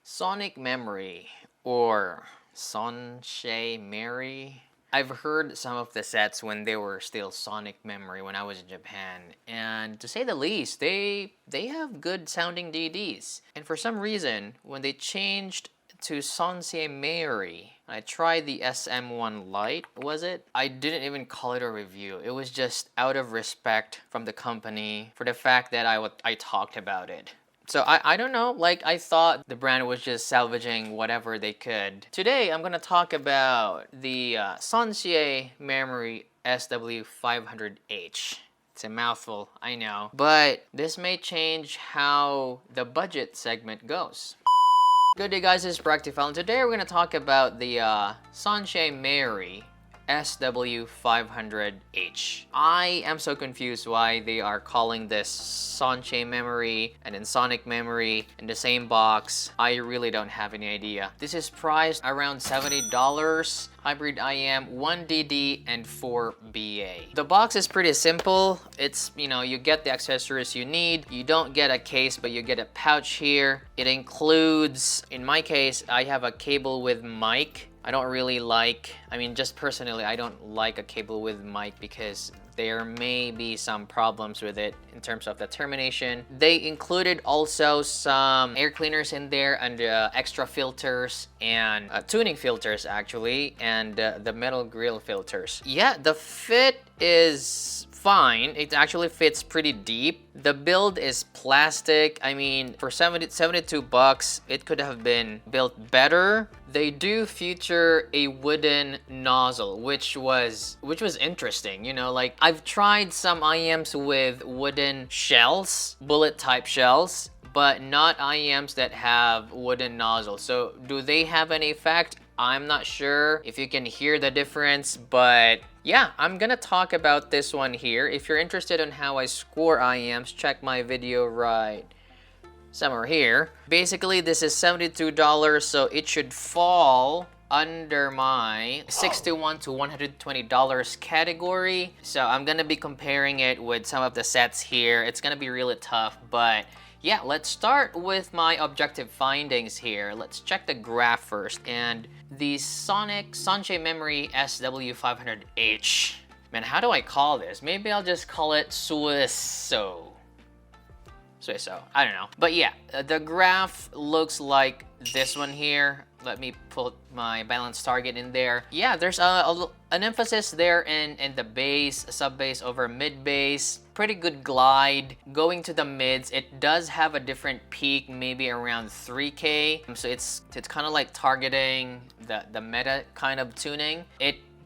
Sonic Memory or Soncie Meory. I've heard some of the sets when they were still Sonic Memory when I was in Japan, and to say the least, they have good sounding DDs. And for some reason, when they changed to Soncie Meory, I tried the SM1 Lite, was it? I didn't even call it a review. It was just out of respect from the company for the fact that I talked about it. So I don't know, like I thought the brand was just salvaging whatever they could. Today I'm gonna talk about the Soncie Meory SW500H. It's a mouthful, I know. But this may change how the budget segment goes. Good day guys, this is Practiphile, and today we're gonna talk about the Soncie Meory SW500H. I am so confused why they are calling this Soncie Memory and then Sonic Memory in the same box. I really don't have any idea. This is priced around $70. Hybrid IM, 1DD, and 4BA. The box is pretty simple. It's, you get the accessories you need. You don't get a case, but you get a pouch here. It includes, in my case, I have a cable with mic. I don't really like, just personally, I don't like a cable with mic because there may be some problems with it in terms of the termination. They included also some air cleaners in there and extra filters and tuning filters actually, and the metal grill filters. Yeah, the fit is fine. It actually fits pretty deep. The build is plastic. For 72 bucks, it could have been built better. They do feature a wooden nozzle, which was interesting. Like I've tried some IMs with wooden shells, bullet type shells, but not IMs that have wooden nozzles. So do they have any effect? I'm not sure if you can hear the difference, but yeah, I'm gonna talk about this one here. If you're interested in how I score IMs, check my video right somewhere here. Basically, this is $72, so it should fall under my $61 to $120 category. So I'm gonna be comparing it with some of the sets here. It's gonna be really tough, but yeah, let's start with my objective findings here. Let's check the graph first. And the Soncie Meory SW500H. Man, how do I call this? Maybe I'll just call it Suiso. I don't know. But yeah, the graph looks like this one here. Let me put my balance target in there. Yeah, there's an emphasis there in the bass, sub-bass over mid-bass. Pretty good glide. Going to the mids, it does have a different peak, maybe around 3K. So it's kind of like targeting the meta kind of tuning.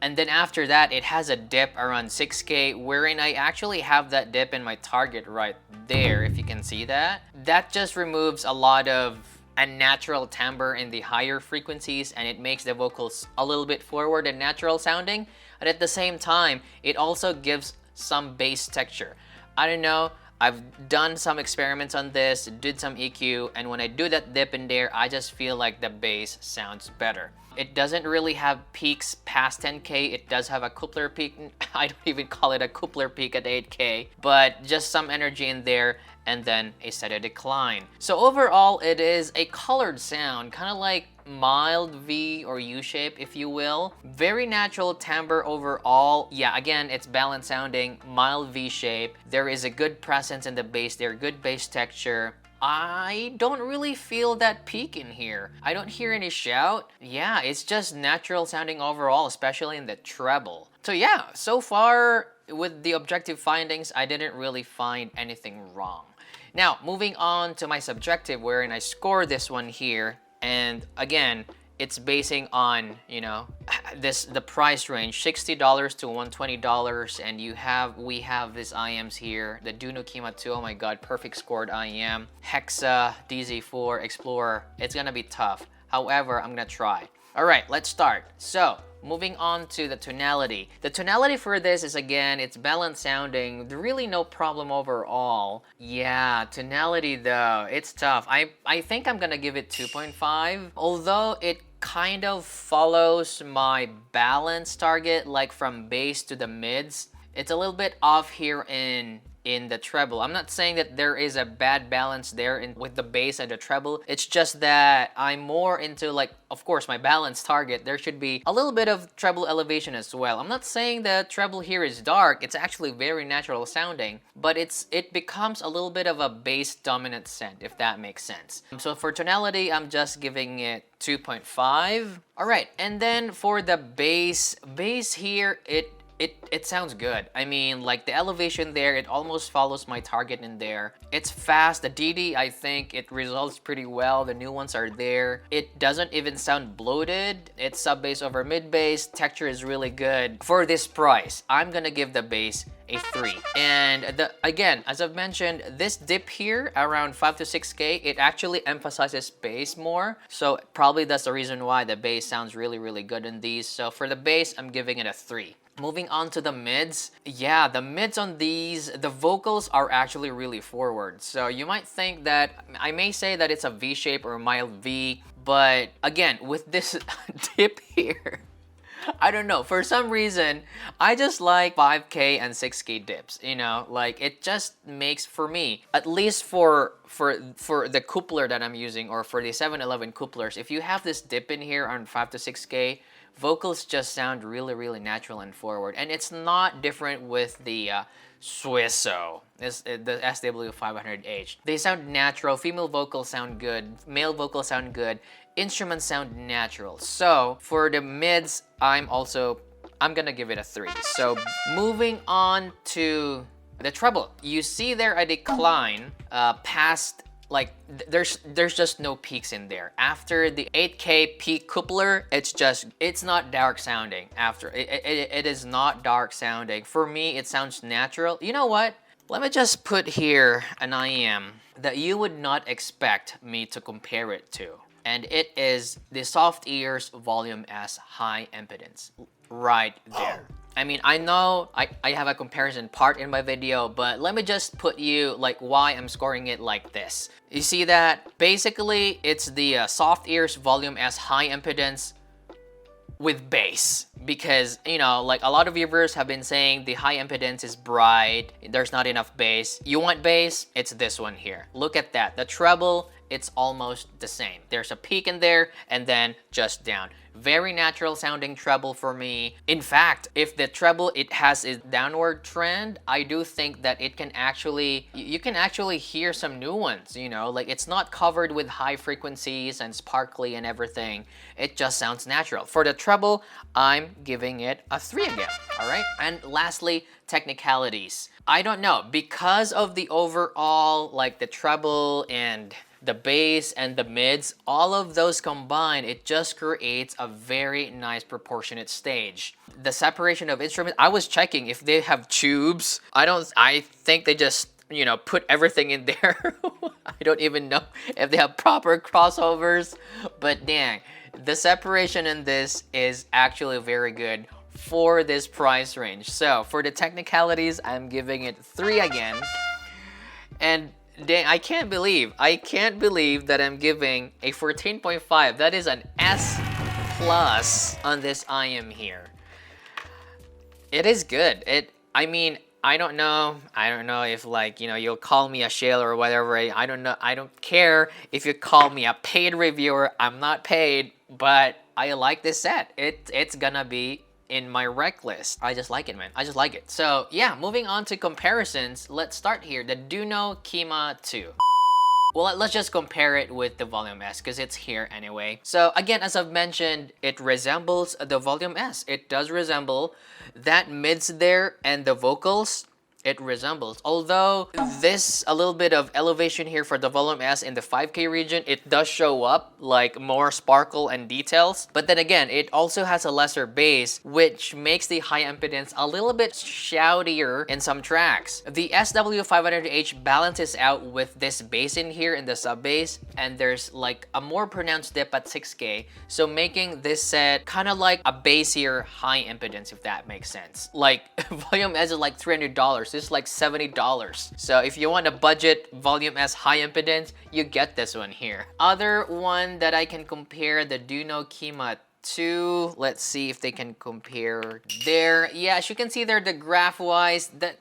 And then after that, it has a dip around 6K, wherein I actually have that dip in my target right there, if you can see that. That just removes a lot of unnatural timbre in the higher frequencies, and it makes the vocals a little bit forward and natural sounding. And at the same time, it also gives some bass texture. I don't know, I've done some experiments on this, did some EQ, and when I do that dip in there, I just feel like the bass sounds better. It doesn't really have peaks past 10K. It does have a coupler peak. I don't even call it a coupler peak at 8K, but just some energy in there and then a steady decline. So overall, it is a colored sound, kind of like mild V or U shape, if you will. Very natural timbre overall. Yeah, again, it's balanced sounding, mild V shape. There is a good presence in the bass there, good bass texture. I don't really feel that peak in here. I don't hear any shout. Yeah, it's just natural sounding overall, especially in the treble. So yeah, so far with the objective findings, I didn't really find anything wrong. Now, moving on to my subjective, wherein I score this one here. And again, it's basing on, the price range, $60 to $120, and we have these IMs here, the Duno Kima 2, oh my god, perfect scored IM, Hexa, DZ4, Explorer. It's gonna be tough. However, I'm gonna try. All right, let's start. So, moving on to the tonality. The tonality for this is, again, it's balanced sounding. Really no problem overall. Yeah, tonality though, it's tough. I think I'm gonna give it 2.5. Although it kind of follows my balance target, like from bass to the mids. It's a little bit off here in in the treble. I'm not saying that there is a bad balance there with the bass and the treble. It's just that I'm more into, like, of course, my balance target. There should be a little bit of treble elevation as well. I'm not saying the treble here is dark. It's actually very natural sounding, but it becomes a little bit of a bass dominant scent, if that makes sense. So for tonality, I'm just giving it 2.5. All right, and then for the bass here, it sounds good. I mean, like the elevation there, it almost follows my target in there. It's fast. The DD, I think it resolves pretty well. The new ones are there. It doesn't even sound bloated. It's sub bass over mid bass. Texture is really good. For this price, I'm gonna give the bass a 3. And again, as I've mentioned, this dip here around 5 to 6K, it actually emphasizes bass more. So probably that's the reason why the bass sounds really, really good in these. So for the bass, I'm giving it a 3. Moving on to the mids. Yeah, the mids on these, the vocals are actually really forward. So you might think that, I may say that it's a V shape or a mild V, but again, with this dip here, I don't know, for some reason, I just like 5K and 6K dips, you know, like it just makes, for me, at least for the coupler that I'm using, or for the 711 couplers, if you have this dip in here on 5 to 6K, vocals just sound really, really natural and forward. And it's not different with the Swisso, the SW500H. They sound natural, female vocals sound good, male vocals sound good, instruments sound natural. So for the mids, I'm gonna give it a 3. So moving on to the treble. You see there a decline past, like there's just no peaks in there. After the 8K peak coupler, it's not dark sounding. After it is not dark sounding. For me, it sounds natural. You know what? Let me just put here an IM that you would not expect me to compare it to. And it is the Softears Volume S high impedance. Right there. I mean, I know I have a comparison part in my video, but let me just put you like why I'm scoring it like this. You see that? Basically, it's the Softears Volume S high impedance with bass, because, you know, like a lot of viewers have been saying the high impedance is bright, there's not enough bass. You want bass? It's this one here. Look at that. The treble, it's almost the same. There's a peak in there and then just down. Very natural sounding treble for me. In fact, if the treble, it has a downward trend, I do think that it can actually, you can actually hear some new ones, you know, like it's not covered with high frequencies and sparkly and everything. It just sounds natural. For the treble, I'm giving it a 3 again, all right? And lastly, technicalities. I don't know, because of the overall, like the treble and the bass and the mids, all of those combined, it just creates a very nice proportionate stage. The separation of instruments, I was checking if they have tubes. I think they just, you know, put everything in there. I don't even know if they have proper crossovers, but dang, the separation in this is actually very good for this price range. So for the technicalities, I'm giving it 3 again. And dang, I can't believe that I'm giving a 14.5. That is an S plus on this IM here. It is good. I mean, I don't know if, like, you know, you'll call me a shell or whatever. I don't know. I don't care if you call me a paid reviewer. I'm not paid, but I like this set. It's gonna be in my rec list. I just like it, man. I just like it. So yeah, moving on to comparisons. Let's start here. The Duno Kima 2. Well, let's just compare it with the Volume S because it's here anyway. So again, as I've mentioned, it resembles the Volume S. It does resemble that mids there, and the vocals, it resembles. Although this, a little bit of elevation here for the Volume S in the 5K region, it does show up like more sparkle and details. But then again, it also has a lesser bass, which makes the high impedance a little bit shoutier in some tracks. The SW500H balances out with this bass in here in the sub bass, and there's like a more pronounced dip at 6K, so making this set kind of like a bassier high impedance, if that makes sense. Like Volume S is like $300. This is like $70. So if you want a budget Volume S high impedance, you get this one here. Other one that I can compare, the Duno Kima 2. Let's see if they can compare there. Yeah, as you can see there, the graph wise, that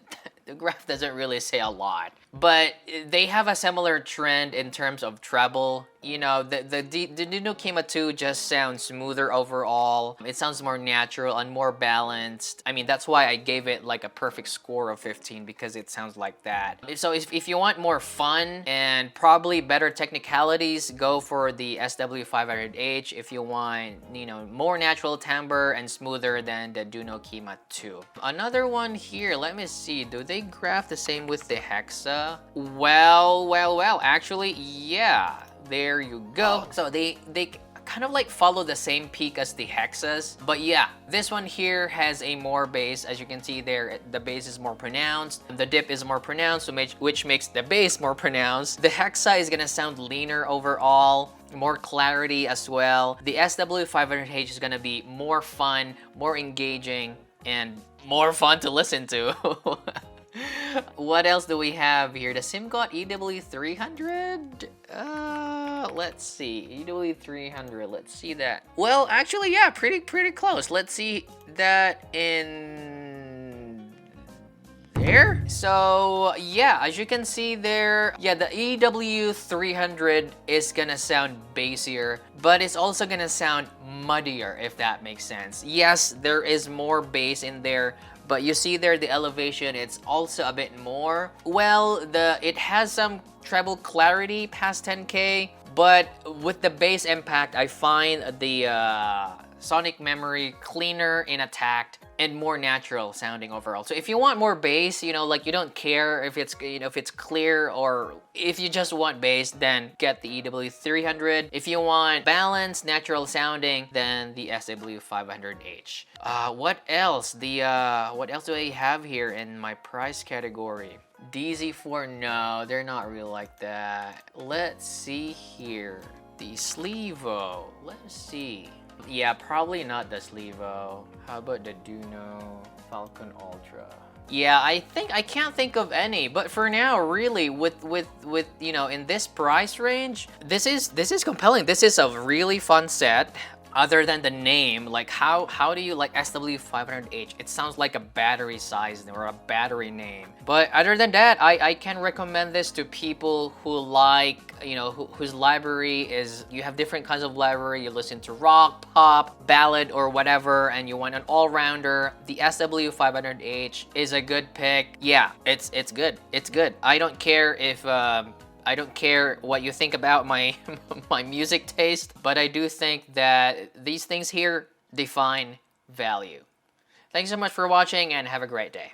the graph doesn't really say a lot. But they have a similar trend in terms of treble. You know, the Duno Kima 2 just sounds smoother overall. It sounds more natural and more balanced. I mean, that's why I gave it like a perfect score of 15, because it sounds like that. So if you want more fun and probably better technicalities, go for the SW500H. If you want, you know, more natural timbre and smoother than the Duno Kima 2. Another one here, let me see. Do they graph the same with the Hexa? Well, actually, yeah. There you go. So they kind of like follow the same peak as the Hexas. But yeah, this one here has a more bass. As you can see there, the bass is more pronounced. The dip is more pronounced, which makes the bass more pronounced. The Hexa is gonna sound leaner overall. More clarity as well. The SW500H is gonna be more fun, more engaging, and more fun to listen to. What else do we have here? The Simcot EW300? Let's see. EW300, let's see that. Well, actually, yeah, pretty close. Let's see that in there. So, yeah, as you can see there, yeah, the EW300 is gonna sound bassier, but it's also gonna sound muddier, if that makes sense. Yes, there is more bass in there, but you see there the elevation, it's also a bit more. Well, it has some treble clarity past 10K, but with the bass impact, I find the Sonic Memory cleaner in attack and more natural sounding overall. So if you want more bass, you know, like you don't care if it's, you know, if it's clear, or if you just want bass, then get the EW300. If you want balanced, natural sounding, then the SW500H. What else? What else do I have here in my price category? DZ4, no, they're not real like that. Let's see here. The Sleevo, let's see. Yeah, probably not the Sleevo. How about the Duno Falcon Ultra? Yeah, I can't think of any, but for now, really, with you know, in this price range, this is compelling. This is a really fun set. Other than the name, like how do you like SW500H? It sounds like a battery size or a battery name. But other than that, I can recommend this to people who like, you know, whose library is, you have different kinds of library. You listen to rock, pop, ballad, or whatever, and you want an all-rounder. The SW500H is a good pick. Yeah, it's good. It's good. I don't care if I don't care what you think about my my music taste, but I do think that these things here define value. Thanks so much for watching, and have a great day.